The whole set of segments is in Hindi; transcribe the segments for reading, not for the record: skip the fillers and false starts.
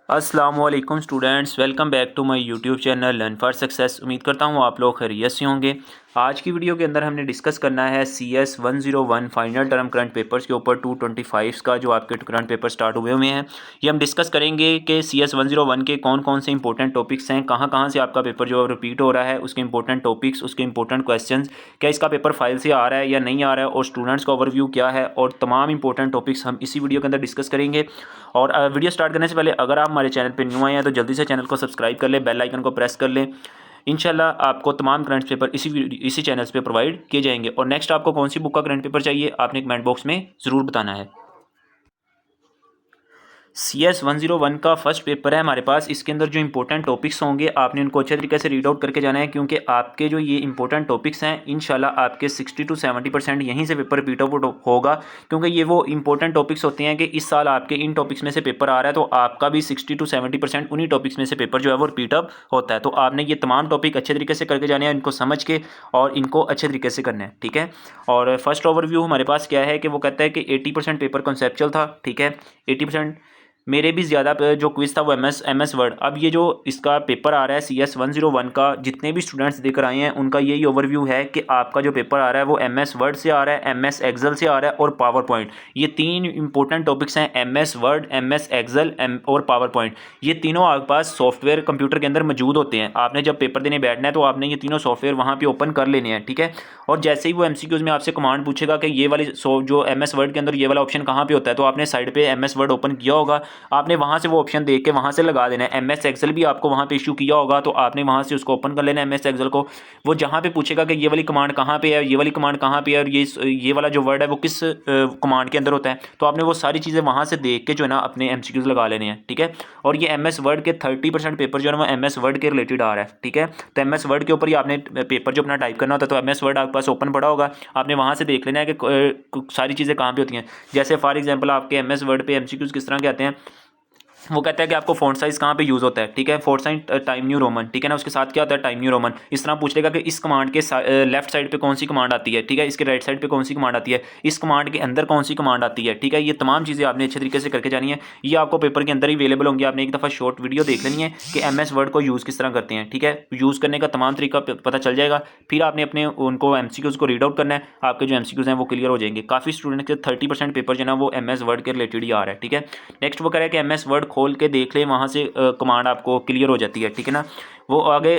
अस्सलामुअलैकुम students, welcome back to my YouTube channel learn for success. उम्मीद करता हूँ आप लोग खैरियत से होंगे। आज की वीडियो के अंदर हमने डिस्कस करना है CS 101 final term current papers के ऊपर 225 का जो आपके करंट पेपर स्टार्ट हुए हैं। ये हम डिस्कस करेंगे कि CS 101 के कौन कौन से इंपॉर्टेंट टॉपिक्स हैं, कहाँ कहाँ से आपका पेपर जो है रिपीट हो रहा है, उसके इंपॉर्टेंट टॉपिक्स, उसके इंपॉर्टेंट क्वेश्चन, क्या इसका पेपर फाइल से आ रहा है या नहीं आ रहा है, और स्टूडेंट्स का ओवरव्यू क्या है, और तमाम इंपॉर्टेंट टॉपिक्स हम इसी वीडियो के अंदर डिस्कस करेंगे। और वीडियो स्टार्ट करने से पहले अगर आप हमारे चैनल पर न्यू आए हैं तो जल्दी से चैनल को सब्सक्राइब कर लें, बेल आइकन को प्रेस कर लें। इंशाल्लाह आपको तमाम करंट पेपर इसी चैनल्स पे प्रोवाइड किए जाएंगे। और नेक्स्ट आपको कौन सी बुक का करंट पेपर चाहिए आपने कमेंट बॉक्स में ज़रूर बताना है। CS 101 का फर्स्ट पेपर है हमारे पास। इसके अंदर जो इंपॉर्टेंट टॉपिक्स होंगे आपने उनको अच्छे तरीके से रीड आउट करके जाना है, क्योंकि आपके जो ये इंपॉर्टेंट टॉपिक्स हैं इंशाल्लाह आपके 60 to 70% यहीं से पेपर रिपीट आउट होगा, क्योंकि ये वो इंपॉर्टेंट टॉपिक्स होते हैं कि इस साल आपके इन टॉपिक्स में से पेपर आ रहा है तो आपका भी 60 to 70% उन्हीं टॉपिक्स में से पेपर जो है वो रिपीट अप होता है। तो आपने ये तमाम टॉपिक अच्छे तरीके से करके जाने हैं, इनको समझ के और इनको अच्छे तरीके से करना है, ठीक है। और फर्स्ट ओवरव्यू हमारे पास क्या है कि वो कहता है कि 80% पेपर कॉन्सेप्चुअल था, ठीक है। 80% मेरे भी ज़्यादा जो क्विज़ था वो एम एस वर्ड। अब ये जो इसका पेपर आ रहा है CS 101 का, जितने भी स्टूडेंट्स देकर आए हैं उनका यही ओवरव्यू है कि आपका जो पेपर आ रहा है वो MS वर्ड से आ रहा है, MS एक्सेल से आ रहा है और पावर पॉइंट। ये तीन इंपॉर्टेंट टॉपिक्स हैं, MS वर्ड, MS एक्सेल और पावर पॉइंट। ये तीनों आपके पास सॉफ्टवेयर कंप्यूटर के अंदर मौजूद होते हैं। आपने जब पेपर देने बैठना है तो आपने ये तीनों सॉफ्टवेयर वहाँ पर ओपन कर लेने हैं, ठीक है। और जैसे ही वो MCQs में आपसे कमांड पूछेगा कि ये वाली जो MS वर्ड के अंदर ये वाला ऑप्शन कहाँ पर होता है, तो आपने साइड पर MS वर्ड ओपन किया होगा, आपने वहां से वो ऑप्शन देख के वहां से लगा देना है। MS एक्सेल भी आपको वहां पे इशू किया होगा तो आपने वहां से उसको ओपन कर लेना है MS एक्सेल को। वो जहां पे पूछेगा कि ये वाली कमांड कहाँ पे है, ये वाली कमांड कहाँ पे है, और ये वाला जो वर्ड है वो किस कमांड के अंदर होता है, तो आपने वो सारी चीज़ें वहां से देख के जो है ना अपने MCQs लगा लेने हैं, ठीक है। और ये MS वर्ड के 30% पेपर जो है ना वो MS वर्ड के रिलेटेड आ रहा है, ठीक है। तो MS वर्ड के ऊपर ही आपने पेपर जो अपना टाइप करना होता है, तो MS वर्ड आपके पास ओपन पड़ा होगा, आपने वहां से देख लेना है कि सारी चीज़ें कहाँ पे होती हैं। जैसे फॉर एग्जाम्पल आपके MS वर्ड पे MCQs किस तरह के आते हैं, वो कहता है कि आपको फ़ॉन्ट साइज़ कहाँ पे यूज़ होता है, ठीक है। Font size time new Roman, ठीक है ना, उसके साथ क्या होता है टाइम न्यू रोमन। इस तरह पूछ लेगा कि इस कमांड के लेफ्ट साइड पे कौन सी कमांड आती है, ठीक है, इसके राइट साइड पे कौन सी कमांड आती है, इस कमांड के अंदर कौन सी कमांड आती है, ठीक है। ये तमाम चीज़ें आपने अच्छे तरीके से करके जानी है। ये आपको पेपर के अंदर ही अवेलेबल होंगी, आपने एक दफ़ा शॉर्ट वीडियो देख लेनी है कि MS वर्ड को यूज़ किस तरह करते हैं, ठीक है। यूज़ करने का तमाम तरीका पता चल जाएगा। फिर आपने अपने उनको MCQs को रीड आउट करना है, आपके जो MCQs हैं वो क्लियर हो जाएंगे। काफ़ी स्टूडेंट के 30% पेपर जो है ना वो MS वर्ड के रिलेटेड ही आ रहा है, ठीक है। नेक्स्ट वो कह रहा है कि MS वर्ड खोल के देख ले, वहाँ से कमांड आपको क्लियर हो जाती है, ठीक है ना। वो आगे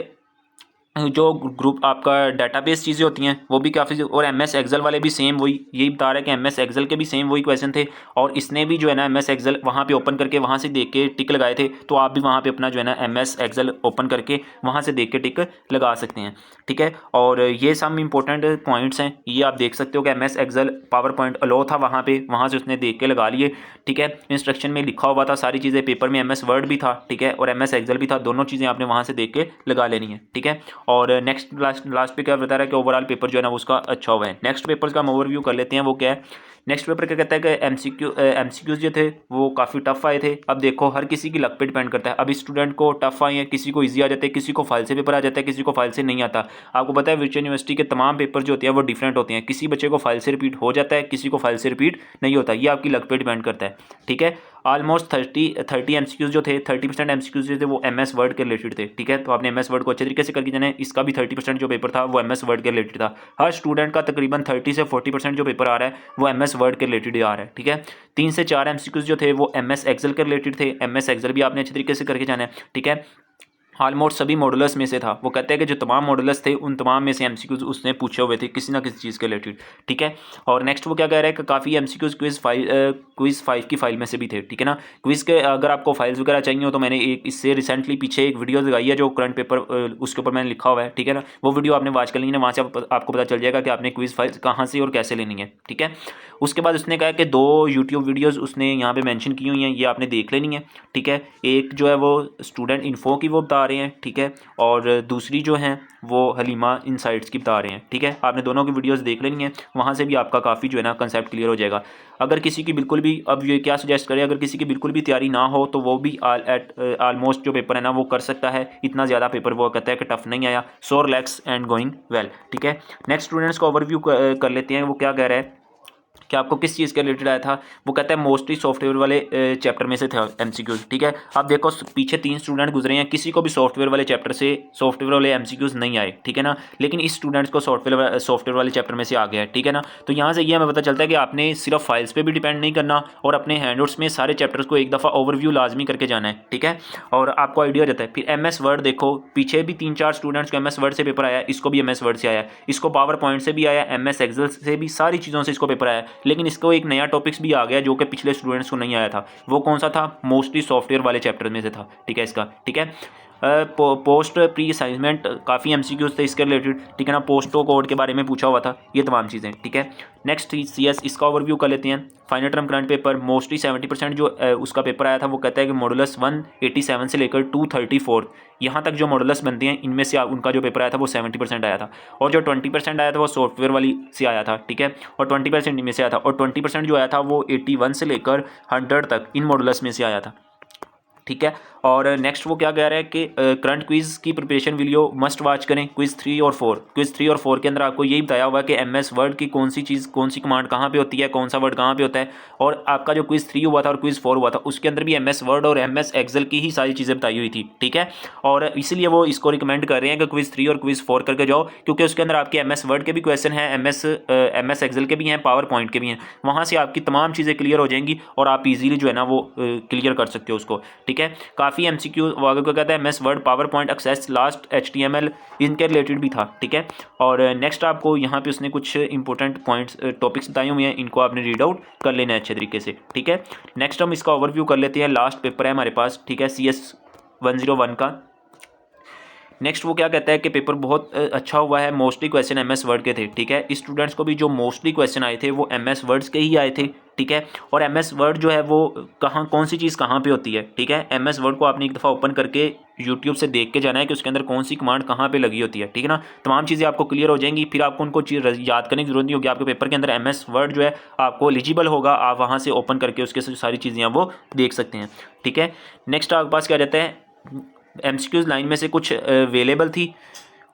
जो ग्रुप आपका डेटाबेस चीज़ें होती हैं वो भी काफ़ी, और MS एक्सेल वाले भी सेम वही यही बता रहा है कि MS एक्सेल के भी सेम वही क्वेश्चन थे, और इसने भी जो है ना MS एक्सेल वहाँ पे ओपन करके वहाँ से देख के टिक लगाए थे, तो आप भी वहाँ पे अपना जो है ना MS एक्सेल ओपन करके वहाँ से देख के टिक लगा सकते हैं, ठीक है। और ये सब इंपॉर्टेंट पॉइंट्स हैं, ये आप देख सकते हो कि MS एक्सेल पावर पॉइंट अलो था वहाँ पर, वहाँ से उसने देख के लगा लिए, ठीक है। इंस्ट्रक्शन में लिखा हुआ था सारी चीज़ें, पेपर में MS वर्ड भी था, ठीक है, और MS एक्सेल भी था, दोनों चीज़ें आपने वहाँ से देख के लगा लेनी है, ठीक है। और नेक्स्ट लास्ट पे क्या बता रहा है कि ओवरऑल पेपर जो है ना उसका अच्छा हुआ है। नेक्स्ट पेपर का हम ओवरव्यू कर लेते हैं, वो क्या है। नेक्स्ट पेपर क्या कहता है कि MCQs जो थे वो काफ़ी टफ आए थे। अब देखो हर किसी की लक पे डिपेंड करता है, अब स्टूडेंट को टफ आए हैं, किसी को ईजी आ जाते हैं, किसी को फाइल से पेपर आ जाता है, किसी को फाइल से नहीं आता। आपको पता है वर्चुअल यूनिवर्सिटी के तमाम पेपर जो होते हैं वो डिफरेंट होते हैं, किसी बच्चे को फाइल से रिपीट हो जाता है, किसी को फाइल से रिपीट नहीं होता, ये आपकी लक पे डिपेंड करता है, ठीक है। ऑलमोस्ट 30 MCQs जो थे, 30% MCQs जो थे वो MS वर्ड के रिलेटेड थे, ठीक है। तो आपने MS वर्ड को अच्छे तरीके से करके जाना है। इसका भी 30% जो पेपर था वो MS वर्ड के रिलेटेड था। हर स्टूडेंट का तकरीबन 30 से 40% जो पेपर आ रहा है वो MS वर्ड के रिलेटेड ही आ रहा है, ठीक है। 3 से 4 MCQs जो थे वो MS एक्सेल के रिलेटेड थे, MS एक्सेल भी आपने अच्छे तरीके से करके जाना है, ठीक है। ऑलमोस्ट सभी मॉडुलस में से था, वो कहते हैं कि जो तमाम मॉडुलस थे उन तमाम में से MCQs उसने पूछे हुए थे किसी ना किसी चीज़ के रिलेटेड, ठीक है। और नेक्स्ट वो क्या कह रहा है कि काफ़ी MCQs क्विज़ 5 की फाइल में से भी थे, ठीक है ना। क्विज़ के अगर आपको फाइल्स वगैरह चाहिए हो तो मैंने एक इससे रिसेंटली पीछे एक वीडियो लगाई है जो करंट पेपर उसके ऊपर मैंने लिखा हुआ है, ठीक है ना। वो वीडियो आपने वॉच कर लेनी है, वहाँ से आपको पता चल जाएगा कि आपने क्विज़ फाइल्स कहाँ से और कैसे लेनी है, ठीक है। उसके बाद उसने कहा कि 2 यूट्यूब वीडियोज़ उसने यहाँ पर मैंशन की हुई हैं, ये आपने देख लेनी है, ठीक है। एक जो है वो स्टूडेंट इन्फो की वो बता रहे हैं, ठीक है, और दूसरी जो हैं वो हलीमा इनसाइट्स की बता रहे हैं, ठीक है। आपने दोनों की वीडियोस देख लेनी है, वहाँ से भी आपका काफ़ी जो है ना कंसेप्ट क्लियर हो जाएगा। अगर किसी की बिल्कुल भी, अब ये क्या सजेस्ट करें, अगर किसी की बिल्कुल भी तैयारी ना हो तो वो भी ऑलमोस्ट जो पेपर है ना वो कर सकता है। इतना ज़्यादा पेपर वो कहता है कि टफ नहीं आया, so relax and going well, ठीक है। नेक्स्ट स्टूडेंट्स का ओवरव्यू कर लेते हैं, वो क्या कह रहा है कि आपको किस चीज़ के रिलेटेड आया था, वो कहता है मोस्टली सॉफ्टवेयर वाले चैप्टर में से था MCQs। ठीक है, आप देखो पीछे 3 स्टूडेंट गुजरे हैं, किसी को भी सॉफ्टवेयर वाले चैप्टर से सॉफ्टवेयर वाले MCQs नहीं आए। ठीक है ना, लेकिन इस स्टूडेंट्स को सॉफ्टवेयर वाले चैप्टर में से आ गया है। ठीक है ना, तो यहाँ से ये हमें पता चलता है कि आपने सिर्फ फाइल्स पे भी डिपेंड नहीं करना और अपने हैंडआउट्स में सारे चैप्टर्स को एक दफ़ा ओवरव्यू लाजमी करके जाना है। ठीक है, और आपको आइडिया हो जाता है। फिर MS वर्ड देखो, पीछे भी 3-4 स्टूडेंट्स को MS वर्ड से पेपर आया, इसको भी MS वर्ड से आया, इसको पावर पॉइंट से भी आया, MS एक्सेल से भी, सारी चीज़ों से इसको पेपर आया। लेकिन इसको एक नया टॉपिक्स भी आ गया जो कि पिछले स्टूडेंट्स को नहीं आया था। वो कौन सा था? मोस्टली सॉफ्टवेयर वाले चैप्टर में से था। ठीक है इसका, ठीक है। पोस्ट प्री असाइनमेंट काफ़ी MCQs थे इसके रिलेटेड। ठीक है ना, पोस्टो कोड के बारे में पूछा हुआ था, ये तमाम चीज़ें। ठीक है, नेक्स्ट CS, इसका ओवरव्यू कर लेते हैं। Final term current paper mostly 70% जो उसका पेपर आया था, वो कहता है कि मॉडुलस 187 से लेकर 234 यहाँ तक जो मॉडुलस बनते हैं, इनमें से उनका जो पेपर आया था वो 70% आया था। और जो 20% आया था वो सॉफ्टवेयर वाली से आया था। ठीक है, और 20% इनमें से आया था, और 20% जो आया था वो 81 से लेकर 100 तक इन मॉडुलस में से आया था। ठीक है, और नेक्स्ट वो क्या कह रहा है कि करंट क्विज़ की प्रिपरेशन वीडियो मस्ट वॉच करें। क्विज़ 3 और 4, क्विज़ 3 और 4 के अंदर आपको यही बताया हुआ है कि MS वर्ड की कौन सी चीज़, कौन सी कमांड कहाँ पे होती है, कौन सा वर्ड कहाँ पे होता है। और आपका जो क्विज़ 3 हुआ था और क्विज़ 4 हुआ था, उसके अंदर भी MS वर्ड और MS एक्सेल की ही सारी चीज़ें बताई हुई थी। ठीक है, और इसीलिए वो इसको रिकमेंड कर रहे हैं कि क्विज़ 3 और क्विज़ 4 करके जाओ, क्योंकि उसके अंदर आपके MS वर्ड के भी क्वेश्चन हैं, MS एक्सेल के भी हैं, पावर पॉइंट के भी हैं। वहाँ से आपकी तमाम चीज़ें क्लियर हो जाएंगी और आप ईजिली जो है ना वो क्लियर कर सकते हो उसको। ठीक है, काफ़ी MCQ आगे को कहता है MS word, power point, access, last, HTML, इनके रिलेटेड भी था। ठीक है, और नेक्स्ट आपको यहाँ पे उसने कुछ इंपॉर्टेंट पॉइंट्स टॉपिक्स बताए हुए हैं, इनको आपने रीड आउट कर लेना है अच्छे तरीके से। ठीक है, नेक्स्ट हम इसका ओवरव्यू कर लेते हैं। लास्ट पेपर है हमारे पास, ठीक है, CS 101 का। नेक्स्ट वो क्या कहता है कि पेपर बहुत अच्छा हुआ है, मोस्टली क्वेश्चन MS वर्ड के थे। ठीक है, स्टूडेंट्स को भी जो मोस्टली क्वेश्चन आए थे वो MS वर्ड्स के ही आए थे। ठीक है, और MS वर्ड जो है वो कहाँ, कौन सी चीज़ कहाँ पे होती है। ठीक है, MS वर्ड को आपने एक दफ़ा ओपन करके यूट्यूब से देख के जाना है कि उसके अंदर कौन सी कमांड कहाँ पे लगी होती है। ठीक है ना, तमाम चीज़ें आपको क्लियर हो जाएंगी, फिर आपको उनको चीज़ याद करने की जरूरत नहीं होगी। आपके पेपर के अंदर MS वर्ड जो है आपको एलिजिबल होगा, आप वहाँ से ओपन करके उसके सारी चीज़ें आप वो देख सकते हैं। ठीक है, नेक्स्ट आपके पास क्या रहता है, MCQs लाइन में से कुछ अवेलेबल थी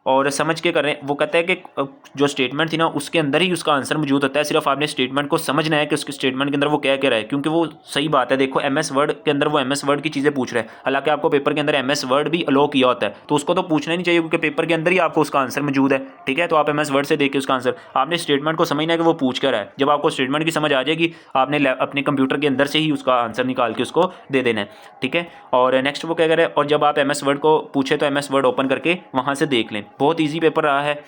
और समझ के कर रहे हैं। वो कहता है कि जो स्टेटमेंट थी ना उसके अंदर ही उसका आंसर मौजूद होता है, सिर्फ आपने स्टेटमेंट को समझना है कि उसके स्टेटमेंट के अंदर वो क्या कह रहा है, क्योंकि वो सही बात है। देखो MS वर्ड के अंदर वो MS वर्ड की चीज़ें पूछ रहा है, हालांकि आपको पेपर के अंदर MS वर्ड भी अलो किया होता है, तो उसको तो पूछना ही नहीं चाहिए क्योंकि पेपर के अंदर ही आपको उसका आंसर मौजूद है। ठीक है, तो आप MS वर्ड से देखिए उसका आंसर, आपने स्टेटमेंट को समझना है कि वो पूछ कर रहा है। जब आपको स्टेटमेंट की समझ आ जाएगी, आपने अपने कंप्यूटर के अंदर से ही उसका आंसर निकाल के उसको दे देना है। ठीक है, और नेक्स्ट वो क्या कह रहा है, और जब आप MS वर्ड को पूछे तो MS वर्ड ओपन करके वहाँ से देख लें। बहुत ईजी पेपर रहा है।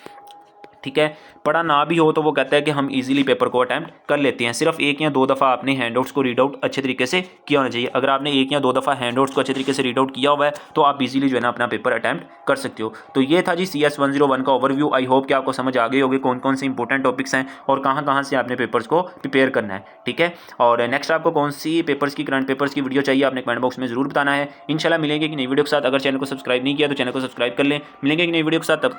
ठीक है, पढ़ा ना भी हो तो वो कहता है कि हम इजीली पेपर को अटैम्प्ट कर लेते हैं। सिर्फ 1 या 2 दफ़ा आपने हैंडआउट्स को रीड आउट अच्छे तरीके से किया होना चाहिए। अगर आपने 1 या 2 दफ़ा हैंडआउट्स को अच्छे तरीके से रीड आउट किया हुआ है तो आप इजीली जो है ना अपना पेपर अटैम्प्ट कर सकते हो। तो ये था जी CS 101 का ओवरव्यू। आई होप कि आपको समझ आ गई होगी कौन कौन से इंपॉर्टेंट टॉपिक्स हैं और कहाँ कहाँ से आपने पेपर्स को प्रिपेयर करना है। ठीक है, और नेक्स्ट आपको कौन सी पेपर्स की, करंट पेपर्स की वीडियो चाहिए, आपने कमेंट बॉक्स में जरूर बताना है। इंशाल्लाह मिलेंगे कि नई वीडियो के साथ। अगर चैनल को सब्सक्राइब नहीं किया तो चैनल को सब्सक्राइब कर लें। मिलेंगे कि नई वीडियो के साथ,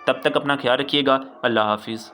तब तक अपना ख्याल रखिएगा। अल्लाह हाफिज़।